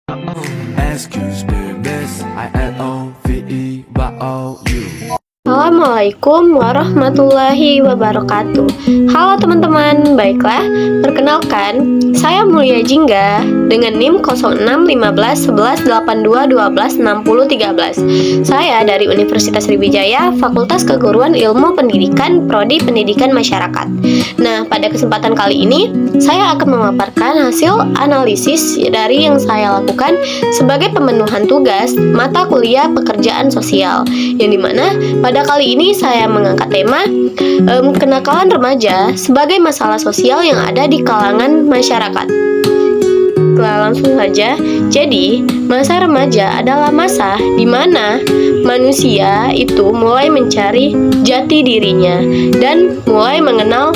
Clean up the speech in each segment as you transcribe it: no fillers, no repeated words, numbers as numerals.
Excuse me, miss, I-L-O-V-E-Y-O-U. Assalamualaikum warahmatullahi wabarakatuh. Halo teman-teman, baiklah, perkenalkan, saya Mulia Jingga dengan NIM 06151182126013. Saya dari Universitas Sriwijaya, Fakultas Keguruan Ilmu Pendidikan, Prodi Pendidikan Masyarakat. Nah, pada kesempatan kali ini, saya akan memaparkan hasil analisis dari yang saya lakukan sebagai pemenuhan tugas mata kuliah pekerjaan sosial, yang dimana pada kali ini saya mengangkat tema kenakalan remaja sebagai masalah sosial yang ada di kalangan masyarakat. Langsung saja, jadi masa remaja adalah masa di mana manusia itu mulai mencari jati dirinya dan mulai mengenal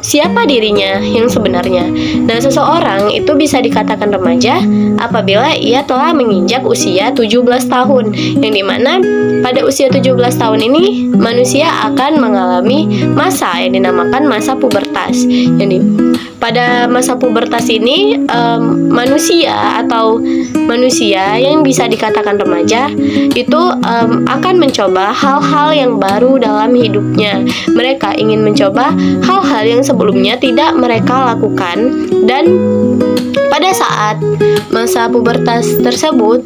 siapa dirinya yang sebenarnya. Nah, seseorang itu bisa dikatakan remaja apabila ia telah menginjak usia 17 tahun, yang dimana pada usia 17 tahun ini manusia akan mengalami masa yang dinamakan masa pubertas. Pada masa pubertas ini manusia yang bisa dikatakan remaja itu akan mencoba hal-hal yang baru dalam hidupnya. Mereka ingin mencoba hal-hal yang sebelumnya tidak mereka lakukan, dan pada saat masa pubertas tersebut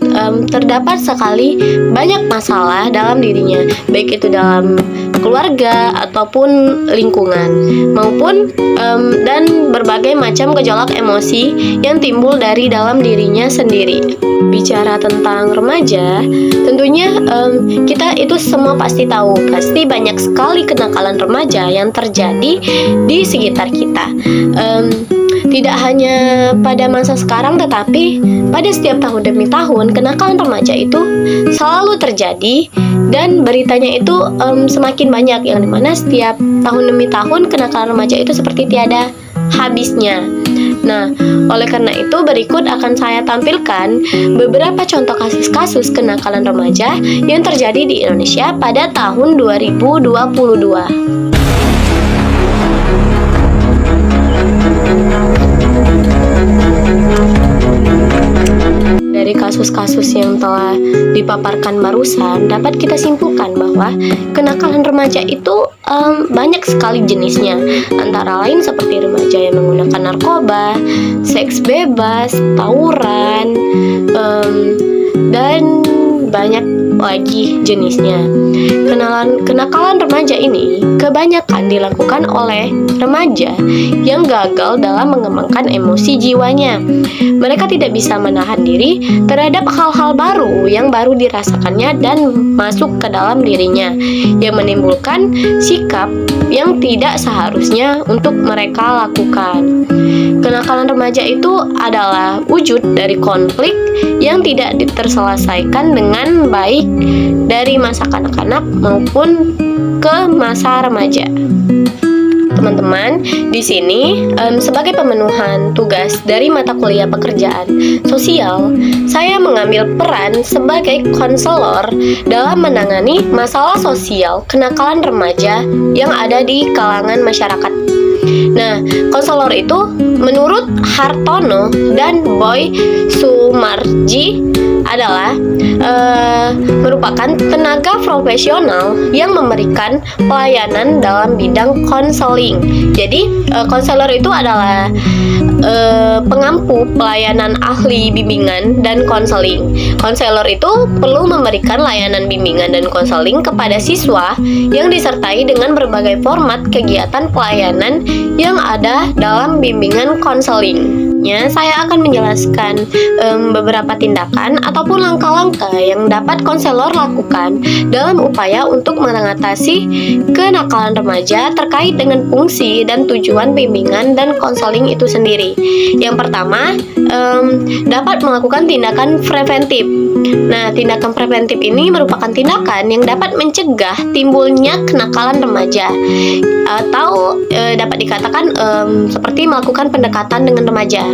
terdapat sekali banyak masalah dalam dirinya, baik itu dalam keluarga ataupun lingkungan, maupun dan berbagai macam gejolak emosi yang timbul dari dalam dirinya sendiri. Bicara tentang remaja, tentunya kita itu semua pasti tahu, pasti banyak sekali kenakalan remaja yang terjadi di sekitar kita. Tidak hanya pada masa sekarang, tetapi pada setiap tahun demi tahun kenakalan remaja itu selalu terjadi, dan beritanya itu semakin banyak, yang dimana setiap tahun demi tahun kenakalan remaja itu seperti tiada habisnya. Nah, oleh karena itu berikut akan saya tampilkan beberapa contoh kasus-kasus kenakalan remaja yang terjadi di Indonesia pada tahun 2022. Dari kasus-kasus yang telah dipaparkan barusan, dapat kita simpulkan bahwa kenakalan remaja itu banyak sekali jenisnya, antara lain seperti remaja yang menggunakan narkoba, seks bebas, tawuran, dan banyak lagi jenisnya. Kenakalan remaja ini kebanyakan dilakukan oleh remaja yang gagal dalam mengembangkan emosi jiwanya. Mereka tidak bisa menahan diri terhadap hal-hal baru yang baru dirasakannya dan masuk ke dalam dirinya, yang menimbulkan sikap yang tidak seharusnya untuk mereka lakukan. Kenakalan remaja itu adalah wujud dari konflik yang tidak terselesaikan dengan baik dari masa kanak-kanak maupun ke masa remaja. Teman-teman, di sini sebagai pemenuhan tugas dari mata kuliah pekerjaan sosial, saya mengambil peran sebagai konselor dalam menangani masalah sosial kenakalan remaja yang ada di kalangan masyarakat. Nah, konselor itu menurut Hartono dan Boy Sumarji adalah merupakan tenaga profesional yang memberikan pelayanan dalam bidang konseling. Jadi, konselor itu adalah pengampu pelayanan ahli bimbingan dan konseling. Konselor itu perlu memberikan layanan bimbingan dan konseling kepada siswa yang disertai dengan berbagai format kegiatan pelayanan yang ada dalam bimbingan konseling. Saya akan menjelaskan beberapa tindakan ataupun langkah-langkah yang dapat konselor lakukan dalam upaya untuk mengatasi kenakalan remaja terkait dengan fungsi dan tujuan bimbingan dan konseling itu sendiri. Yang pertama, dapat melakukan tindakan preventif. Nah, tindakan preventif ini merupakan tindakan yang dapat mencegah timbulnya kenakalan remaja, atau dapat dikatakan seperti melakukan pendekatan dengan remaja.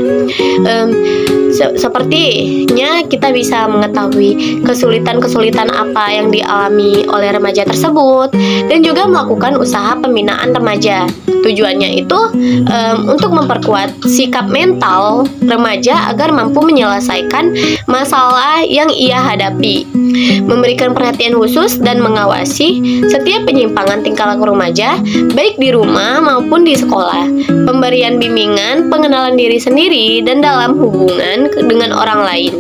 Sepertinya kita bisa mengetahui kesulitan-kesulitan apa yang dialami oleh remaja tersebut, dan juga melakukan usaha pembinaan remaja. Tujuannya itu untuk memperkuat sikap mental remaja agar mampu menyelesaikan masalah yang ia hadapi, memberikan perhatian khusus dan mengawasi setiap penyimpangan tingkah laku remaja, baik di rumah maupun di sekolah, pemberian bimbingan, pengenalan diri sendiri dan dalam hubungan dengan orang lain,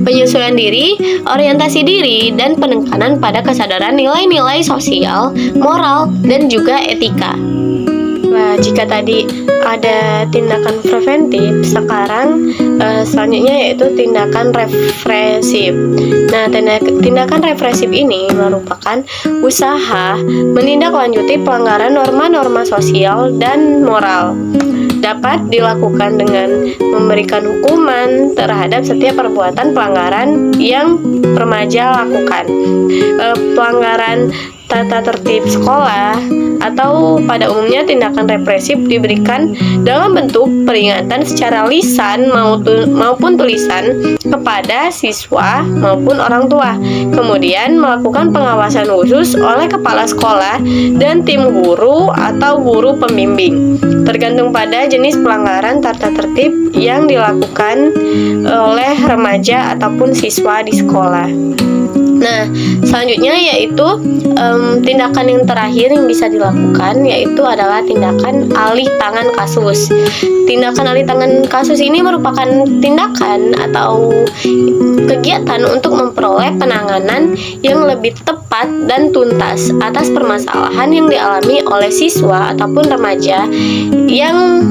penyesuaian diri, orientasi diri, dan penekanan pada kesadaran nilai-nilai sosial, moral, dan juga etika. Nah, jika tadi ada tindakan preventif, sekarang selanjutnya yaitu tindakan represif. Nah, tindakan represif ini merupakan usaha menindaklanjuti pelanggaran norma-norma sosial dan moral. Dapat dilakukan dengan memberikan hukuman terhadap setiap perbuatan pelanggaran yang remaja lakukan. Pelanggaran tata tertib sekolah atau pada umumnya tindakan represif diberikan dalam bentuk peringatan secara lisan maupun tulisan kepada siswa maupun orang tua. Kemudian melakukan pengawasan khusus oleh kepala sekolah dan tim guru atau guru pembimbing, tergantung pada jenis pelanggaran tata tertib yang dilakukan oleh remaja ataupun siswa di sekolah. Nah, selanjutnya yaitu tindakan yang terakhir yang bisa dilakukan yaitu adalah tindakan alih tangan kasus. Tindakan alih tangan kasus ini merupakan tindakan atau kegiatan untuk memperoleh penanganan yang lebih tepat dan tuntas atas permasalahan yang dialami oleh siswa ataupun remaja yang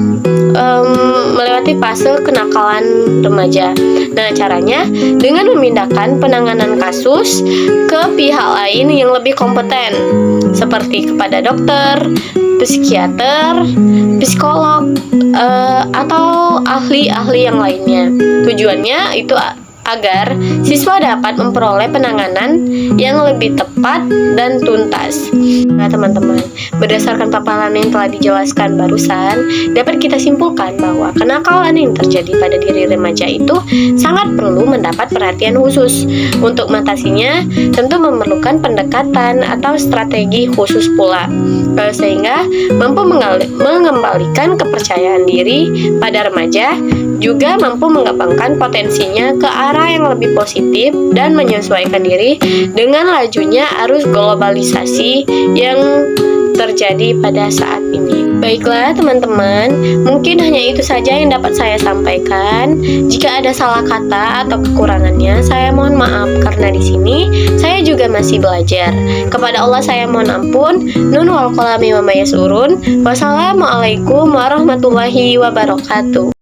melewati fase kenakalan remaja. Nah, caranya dengan memindahkan penanganan kasus ke pihak lain yang lebih kompeten, seperti kepada dokter, psikiater, psikolog, atau ahli-ahli yang lainnya. Tujuannya itu agar siswa dapat memperoleh penanganan yang lebih tepat dan tuntas. Nah, teman-teman, berdasarkan paparan yang telah dijelaskan barusan, dapat kita simpulkan bahwa kenakalan yang terjadi pada diri remaja itu sangat perlu mendapat perhatian khusus. Untuk mengatasinya, tentu memerlukan pendekatan atau strategi khusus pula, sehingga mampu mengembalikan kepercayaan diri pada remaja, juga mampu mengembangkan potensinya ke arah yang lebih positif dan menyesuaikan diri dengan lajunya arus globalisasi yang terjadi pada saat ini. Baiklah teman-teman, mungkin hanya itu saja yang dapat saya sampaikan. Jika ada salah kata atau kekurangannya, saya mohon maaf karena di sini saya juga masih belajar. Kepada Allah saya mohon ampun. Nun wal qalami wa ma yasurun. Wassalamualaikum warahmatullahi wabarakatuh.